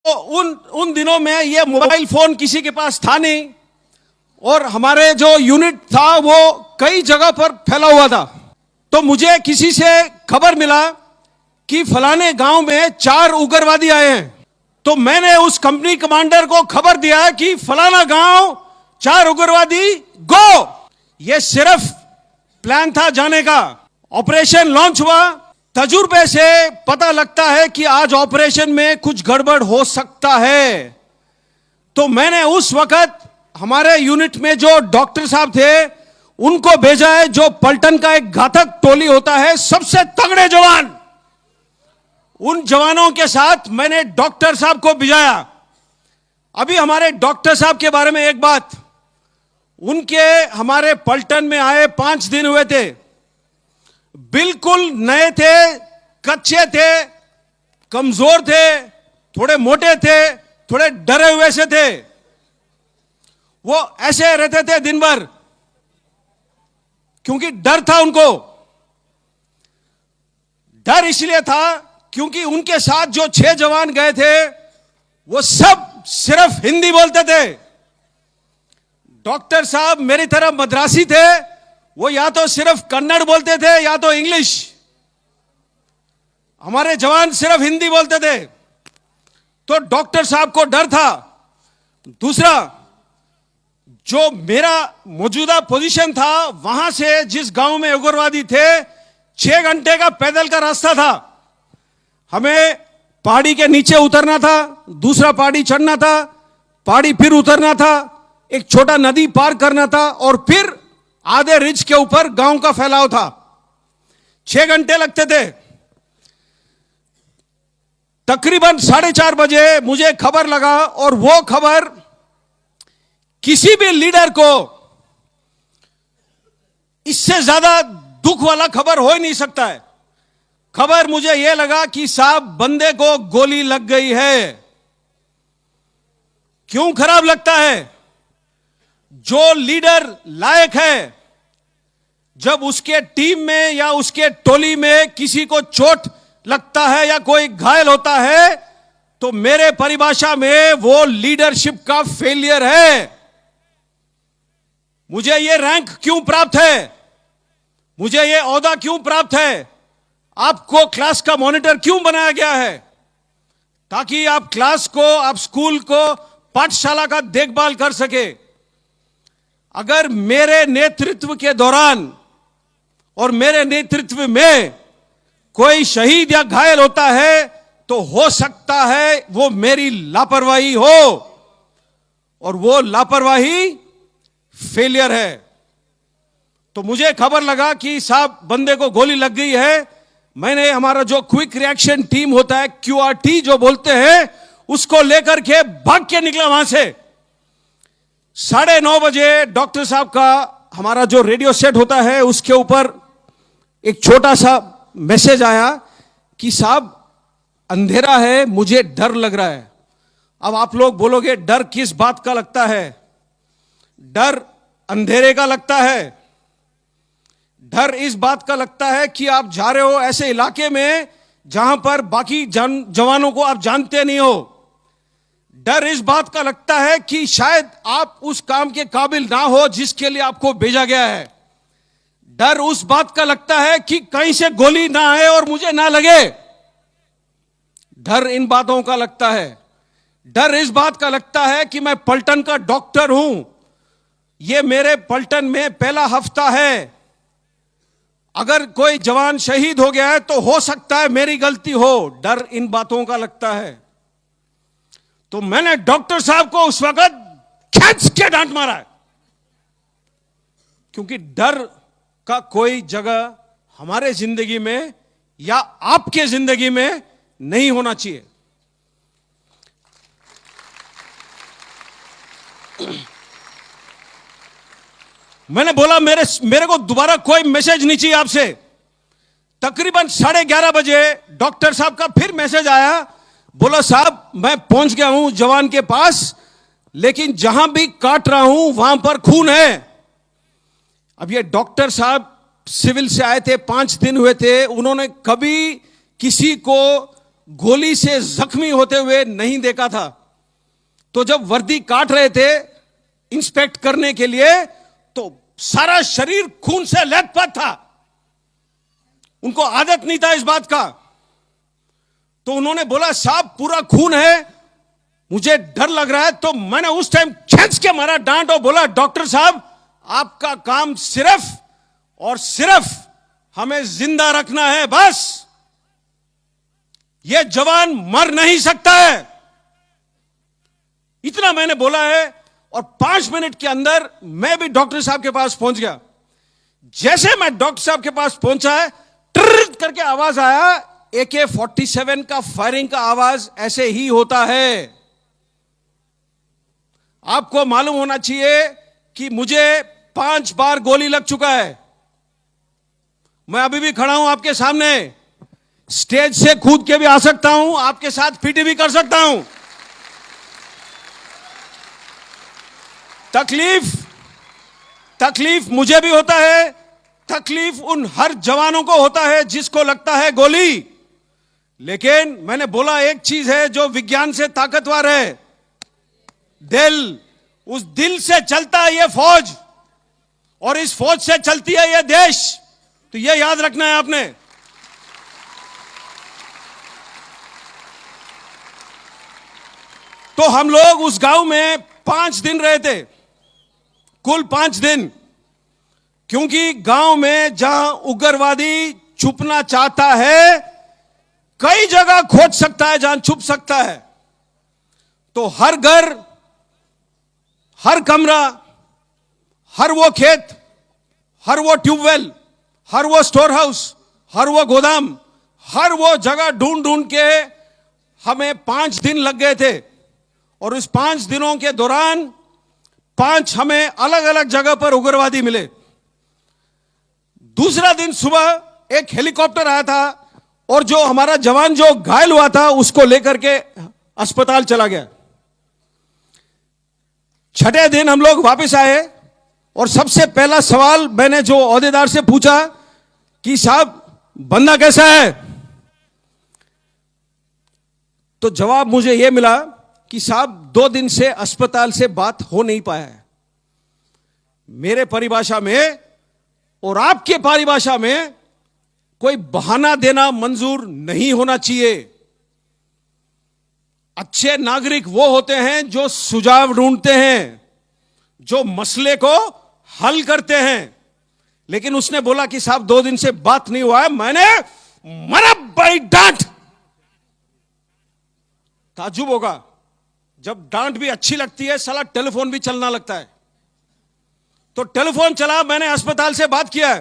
तो उन दिनों में ये मोबाइल फोन किसी के पास था नहीं और हमारे जो यूनिट था वो कई जगह पर फैला हुआ था। तो मुझे किसी से खबर मिला कि फलाने गांव में 4 उग्रवादी आए हैं। तो मैंने उस कंपनी कमांडर को खबर दिया कि फलाना गांव 4 उग्रवादी गो। ये सिर्फ प्लान था जाने का। ऑपरेशन लॉन्च हुआ। तजुर्बे से पता लगता है कि आज ऑपरेशन में कुछ गड़बड़ हो सकता है। तो मैंने उस वक्त हमारे यूनिट में जो डॉक्टर साहब थे उनको भेजा है, जो पलटन का एक घातक टोली होता है, सबसे तगड़े जवान। उन जवानों के साथ मैंने डॉक्टर साहब को भिजाया। अभी हमारे डॉक्टर साहब के बारे में एक बात, उनके हमारे पलटन में आए 5 दिन हुए थे। बिल्कुल नए थे, कच्चे थे, कमजोर थे, थोड़े मोटे थे, थोड़े डरे हुए से थे। वो ऐसे रहते थे दिन भर, क्योंकि डर था उनको। डर इसलिए था क्योंकि उनके साथ जो 6 जवान गए थे वो सब सिर्फ हिंदी बोलते थे। डॉक्टर साहब मेरी तरह मद्रासी थे, वो या तो सिर्फ कन्नड़ बोलते थे या तो इंग्लिश। हमारे जवान सिर्फ हिंदी बोलते थे। तो डॉक्टर साहब को डर था। दूसरा, जो मेरा मौजूदा पोजीशन था, वहां से जिस गांव में उग्रवादी थे 6 घंटे का पैदल का रास्ता था। हमें पहाड़ी के नीचे उतरना था, दूसरा पहाड़ी चढ़ना था, पहाड़ी फिर उतरना था, एक छोटा नदी पार करना था और फिर आधे रिज के ऊपर गांव का फैलाव था। 6 घंटे लगते थे। तकरीबन 4:30 बजे मुझे खबर लगा, और वो खबर किसी भी लीडर को इससे ज्यादा दुख वाला खबर हो ही नहीं सकता है। खबर मुझे यह लगा कि साहब बंदे को गोली लग गई है। क्यों खराब लगता है? जो लीडर लायक है, जब उसके टीम में या उसके टोली में किसी को चोट लगता है या कोई घायल होता है, तो मेरे परिभाषा में वो लीडरशिप का फेलियर है। मुझे ये रैंक क्यों प्राप्त है? मुझे ये ओहदा क्यों प्राप्त है? आपको क्लास का मॉनिटर क्यों बनाया गया है? ताकि आप क्लास को, आप स्कूल को, पाठशाला का देखभाल कर सके। अगर मेरे नेतृत्व के दौरान और मेरे नेतृत्व में कोई शहीद या घायल होता है, तो हो सकता है वो मेरी लापरवाही हो, और वो लापरवाही फेलियर है। तो मुझे खबर लगा कि साहब बंदे को गोली लग गई है। मैंने हमारा जो क्विक रिएक्शन टीम होता है, QRT जो बोलते हैं, उसको लेकर के भाग के निकला वहां से। 9:30 बजे डॉक्टर साहब का हमारा जो रेडियो सेट होता है उसके ऊपर एक छोटा सा मैसेज आया कि साहब अंधेरा है, मुझे डर लग रहा है। अब आप लोग बोलोगे डर किस बात का लगता है? डर अंधेरे का लगता है। डर इस बात का लगता है कि आप जा रहे हो ऐसे इलाके में जहां पर बाकी जवानों को आप जानते नहीं हो। डर इस बात का लगता है कि शायद आप उस काम के काबिल ना हो जिसके लिए आपको भेजा गया है। डर उस बात का लगता है कि कहीं से गोली ना आए और मुझे ना लगे। डर इन बातों का लगता है। डर इस बात का लगता है कि मैं पलटन का डॉक्टर हूं, ये मेरे पलटन में पहला हफ्ता है, अगर कोई जवान शहीद हो गया है तो हो सकता है मेरी गलती हो। डर इन बातों का लगता है। तो मैंने डॉक्टर साहब को उस वक्त खींच के डांट मारा है, क्योंकि डर का कोई जगह हमारे जिंदगी में या आपके जिंदगी में नहीं होना चाहिए। मैंने बोला मेरे को दोबारा कोई मैसेज नहीं चाहिए आपसे। तकरीबन 11:30 बजे डॉक्टर साहब का फिर मैसेज आया। बोला साहब मैं पहुंच गया हूं जवान के पास, लेकिन जहां भी काट रहा हूं वहां पर खून है। अब ये डॉक्टर साहब सिविल से आए थे, 5 दिन हुए थे, उन्होंने कभी किसी को गोली से जख्मी होते हुए नहीं देखा था। तो जब वर्दी काट रहे थे इंस्पेक्ट करने के लिए, तो सारा शरीर खून से लथपथ था। उनको आदत नहीं था इस बात का। तो उन्होंने बोला साहब पूरा खून है, मुझे डर लग रहा है। तो मैंने उस टाइम खींच के मारा डांट और बोला डॉक्टर साहब आपका काम सिर्फ और सिर्फ हमें जिंदा रखना है, बस। यह जवान मर नहीं सकता है, इतना मैंने बोला है। और 5 मिनट के अंदर मैं भी डॉक्टर साहब के पास पहुंच गया। जैसे मैं डॉक्टर साहब के पास पहुंचा है, ट्रिट करके आवाज आया। AK-47 का फायरिंग का आवाज ऐसे ही होता है। आपको मालूम होना चाहिए कि मुझे 5 बार गोली लग चुका है। मैं अभी भी खड़ा हूं आपके सामने, स्टेज से कूद के भी आ सकता हूं, आपके साथ पीटी भी कर सकता हूं। तकलीफ मुझे भी होता है, तकलीफ उन हर जवानों को होता है जिसको लगता है गोली। लेकिन मैंने बोला एक चीज है जो विज्ञान से ताकतवर है, दिल। उस दिल से चलता है यह फौज, और इस फौज से चलती है यह देश। तो यह याद रखना है आपने। तो हम लोग उस गांव में 5 दिन रहे थे, कुल 5 दिन। क्योंकि गांव में जहां उग्रवादी छुपना चाहता है, कई जगह खोज सकता है जहां छुप सकता है। तो हर घर, हर कमरा, हर वो खेत, हर वो ट्यूबवेल, हर वो स्टोर हाउस, हर वो गोदाम, हर वो जगह ढूंढ ढूंढ के हमें 5 दिन लग गए थे। और इस 5 दिनों के दौरान 5 हमें अलग अलग जगह पर उग्रवादी मिले। दूसरा दिन सुबह एक हेलीकॉप्टर आया था, और जो हमारा जवान जो घायल हुआ था उसको लेकर के अस्पताल चला गया। छठे दिन हम लोग वापस आए, और सबसे पहला सवाल मैंने जो ओहदेदार से पूछा कि साहब बंदा कैसा है, तो जवाब मुझे यह मिला कि साहब 2 दिन से अस्पताल से बात हो नहीं पाया है। मेरे परिभाषा में और आपके परिभाषा में कोई बहाना देना मंजूर नहीं होना चाहिए। अच्छे नागरिक वो होते हैं जो सुझाव ढूंढते हैं, जो मसले को हल करते हैं। लेकिन उसने बोला कि साहब 2 दिन से बात नहीं हुआ है। मैंने मरा बड़ी डांट। ताज्जुब होगा, जब डांट भी अच्छी लगती है, साला टेलीफोन भी चलना लगता है। तो टेलीफोन चला, मैंने अस्पताल से बात किया।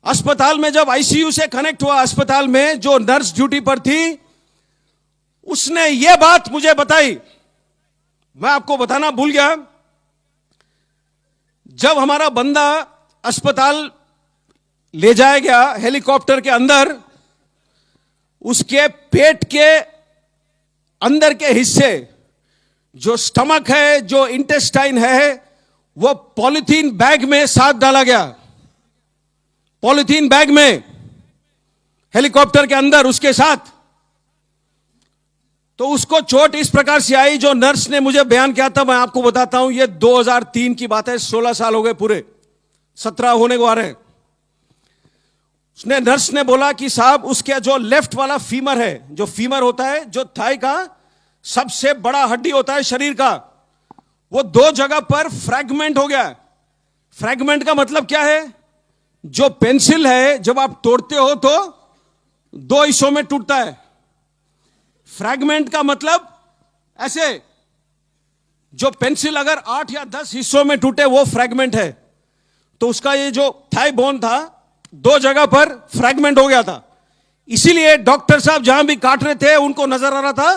अस्पताल में जब आईसीयू से कनेक्ट हुआ, अस्पताल में जो नर्स ड्यूटी पर थी, उसने यह बात मुझे बताई, मैं आपको बताना भूल गया। जब हमारा बंदा अस्पताल ले जाया गया हेलीकॉप्टर के अंदर, उसके पेट के अंदर के हिस्से, जो स्टमक है, जो इंटेस्टाइन है, वो पॉलिथीन बैग में साथ डाला गया। पॉलिथीन बैग में हेलीकॉप्टर के अंदर उसके साथ। तो उसको चोट इस प्रकार से आई, जो नर्स ने मुझे बयान किया था, मैं आपको बताता हूं। ये 2003 की बात है, 16 साल हो गए पूरे, 17 होने को आ रहे हैं। उसने, नर्स ने बोला कि साहब उसके जो लेफ्ट वाला फीमर है, जो फीमर होता है, जो थाई का सबसे बड़ा हड्डी होता है शरीर का, वो 2 जगह पर फ्रैगमेंट हो गया। फ्रैगमेंट का मतलब क्या है? जो पेंसिल है जब आप तोड़ते हो तो 2 हिस्सों में टूटता है। फ्रैगमेंट का मतलब ऐसे, जो पेंसिल अगर 8 या 10 हिस्सों में टूटे वो फ्रैगमेंट है। तो उसका ये जो थाई बोन था, 2 जगह पर फ्रैगमेंट हो गया था। इसीलिए डॉक्टर साहब जहां भी काट रहे थे उनको नजर आ रहा था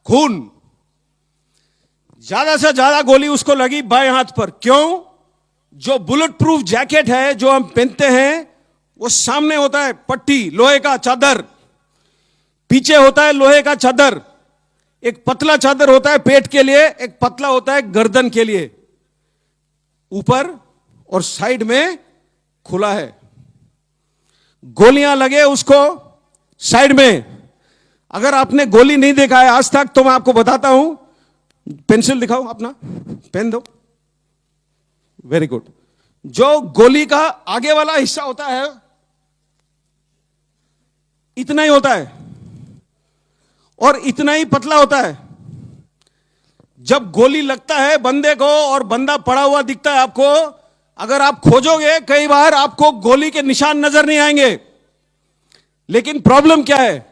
खून। ज्यादा से ज्यादा गोली उसको लगी बाएं हाथ पर। क्यों? जो बुलेट प्रूफ जैकेट है जो हम पहनते हैं, वो सामने होता है पट्टी, लोहे का चादर, पीछे होता है लोहे का चादर। एक पतला चादर होता है पेट के लिए, एक पतला होता है गर्दन के लिए। ऊपर और साइड में खुला है। गोलियां लगे उसको साइड में। अगर आपने गोली नहीं देखा है आज तक तो मैं आपको बताता हूं, पेंसिल दिखाओ, अपना पेन दो, वेरी गुड। जो गोली का आगे वाला हिस्सा होता है इतना ही होता है और इतना ही पतला होता है। जब गोली लगता है बंदे को और बंदा पड़ा हुआ दिखता है आपको, अगर आप खोजोगे कई बार आपको गोली के निशान नजर नहीं आएंगे। लेकिन प्रॉब्लम क्या है,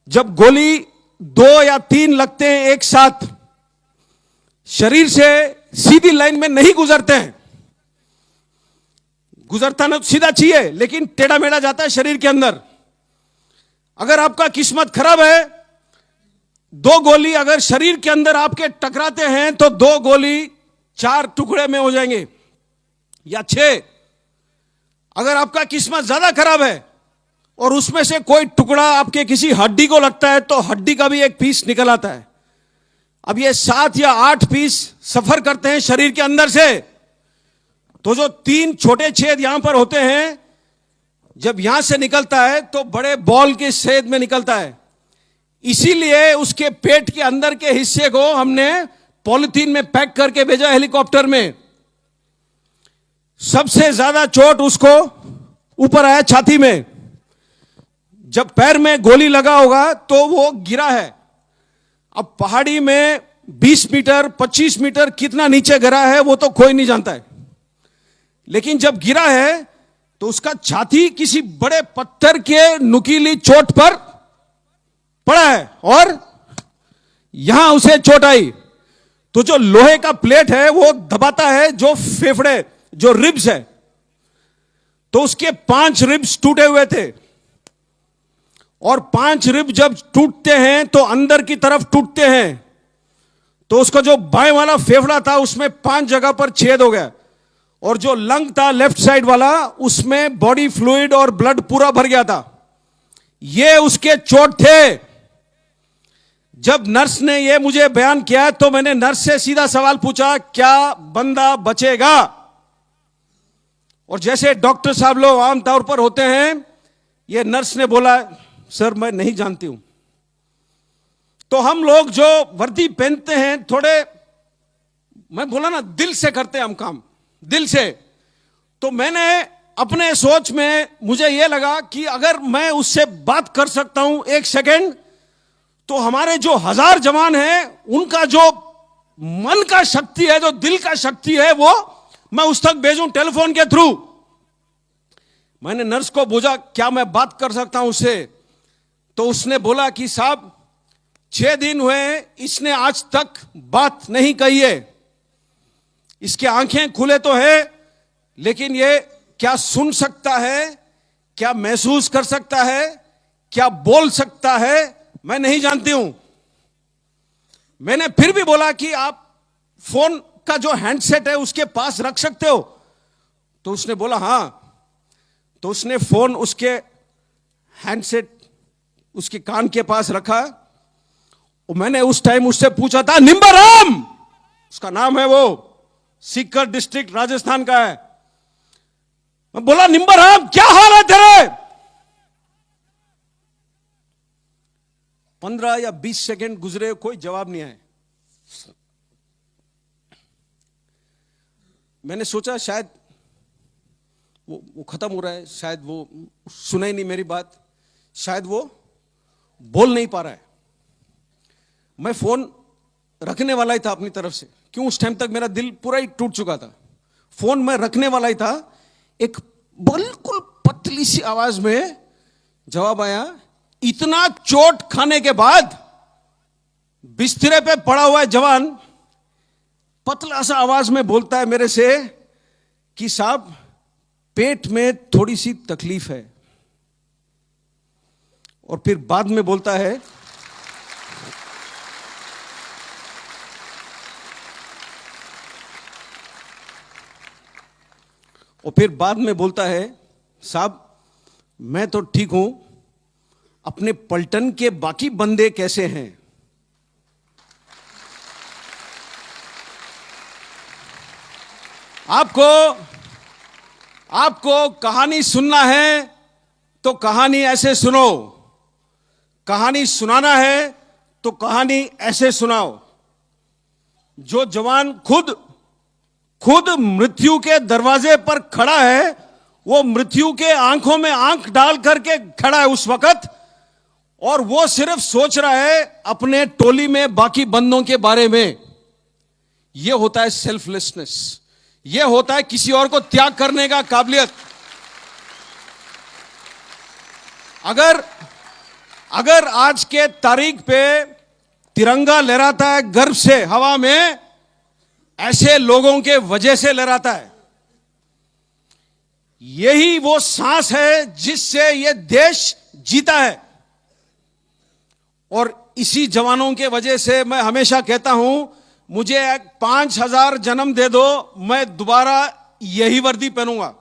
जब गोली 2 या 3 लगते हैं एक साथ, शरीर से सीधी लाइन में नहीं गुजरते हैं। गुजरता ना सीधा चाहिए, लेकिन टेढ़ा मेढ़ा जाता है शरीर के अंदर। अगर आपका किस्मत खराब है, 2 गोली अगर शरीर के अंदर आपके टकराते हैं तो 2 गोली 4 टुकड़े में हो जाएंगे या 6। अगर आपका किस्मत ज्यादा खराब है और उसमें से कोई टुकड़ा आपके किसी हड्डी को लगता है तो हड्डी का भी एक पीस निकल आता है। अब ये 7 या 8 पीस सफर करते हैं शरीर के अंदर से। तो जो 3 छोटे छेद यहां पर होते हैं, जब यहां से निकलता है तो बड़े बॉल के छेद में निकलता है। इसीलिए उसके पेट के अंदर के हिस्से को हमने पॉलिथीन में पैक करके भेजा हेलीकॉप्टर में। सबसे ज्यादा चोट उसको ऊपर आया छाती में। जब पैर में गोली लगा होगा तो वो गिरा है। अब पहाड़ी में 20 मीटर 25 मीटर कितना नीचे गिरा है वो तो कोई नहीं जानता है, लेकिन जब गिरा है तो उसका छाती किसी बड़े पत्थर के नुकीली चोट पर पड़ा है और यहां उसे चोट आई। तो जो लोहे का प्लेट है वो दबाता है जो फेफड़े, जो रिब्स है। तो उसके 5 रिब्स टूटे हुए थे और 5 रिब जब टूटते हैं तो अंदर की तरफ टूटते हैं। तो उसका जो बाएं वाला फेफड़ा था उसमें 5 जगह पर छेद हो गया और जो लंग था लेफ्ट साइड वाला उसमें बॉडी फ्लूइड और ब्लड पूरा भर गया था। ये उसके चोट थे। जब नर्स ने ये मुझे बयान किया तो मैंने नर्स से सीधा सवाल पूछा, क्या बंदा बचेगा? और जैसे डॉक्टर साहब लोग आमतौर पर होते हैं, ये नर्स ने बोला, सर मैं नहीं जानती हूं। तो हम लोग जो वर्दी पहनते हैं थोड़े, मैं बोला ना, दिल से करते हैं हम काम, दिल से। तो मैंने अपने सोच में मुझे यह लगा कि अगर मैं उससे बात कर सकता हूं 1 सेकेंड, तो हमारे जो 1000 जवान हैं उनका जो मन का शक्ति है, जो दिल का शक्ति है, वो मैं उस तक भेजूं टेलीफोन के थ्रू। मैंने नर्स को पूछा क्या मैं बात कर सकता हूं उससे? तो उसने बोला कि साहब 6 दिन हुए इसने आज तक बात नहीं कही है। इसके आंखें खुले तो है, लेकिन ये क्या सुन सकता है, क्या महसूस कर सकता है, क्या बोल सकता है, मैं नहीं जानती हूं। मैंने फिर भी बोला कि आप फोन का जो हैंडसेट है उसके पास रख सकते हो? तो उसने बोला हां। तो उसने फोन उसके हैंडसेट उसके कान के पास रखा और मैंने उस टाइम उससे पूछा था, निम्बाराम उसका नाम है, वो सीकर डिस्ट्रिक्ट राजस्थान का है। मैं बोला, निम्बाराम क्या हाल है तेरे? 15 या 20 सेकंड गुजरे, कोई जवाब नहीं आया। मैंने सोचा शायद वो खत्म हो रहा है, शायद वो सुना ही नहीं मेरी बात, शायद वो बोल नहीं पा रहा है। मैं फोन रखने वाला ही था अपनी तरफ से, क्यों उस टाइम तक मेरा दिल पूरा ही टूट चुका था। फोन मैं रखने वाला ही था। एक बिल्कुल पतली सी आवाज में जवाब आया, इतना चोट खाने के बाद बिस्तरे पे पड़ा हुआ है जवान, पतला सा आवाज में बोलता है मेरे से कि साहब पेट में थोड़ी सी तकलीफ है। और फिर बाद में बोलता है, साहब मैं तो ठीक हूं, अपने पलटन के बाकी बंदे कैसे हैं? आपको कहानी सुनना है तो कहानी ऐसे सुनो। कहानी सुनाना है तो कहानी ऐसे सुनाओ। जो जवान खुद मृत्यु के दरवाजे पर खड़ा है, वो मृत्यु के आंखों में आंख डाल करके खड़ा है उस वक्त, और वो सिर्फ सोच रहा है अपने टोली में बाकी बंदों के बारे में। यह होता है सेल्फलेसनेस, यह होता है किसी और को त्याग करने का काबिलियत। अगर आज के तारीख पे तिरंगा लहराता है गर्व से हवा में, ऐसे लोगों के वजह से लहराता है। यही वो सांस है जिससे यह देश जीता है, और इसी जवानों के वजह से मैं हमेशा कहता हूं, मुझे 5000 जन्म दे दो, मैं दोबारा यही वर्दी पहनूंगा।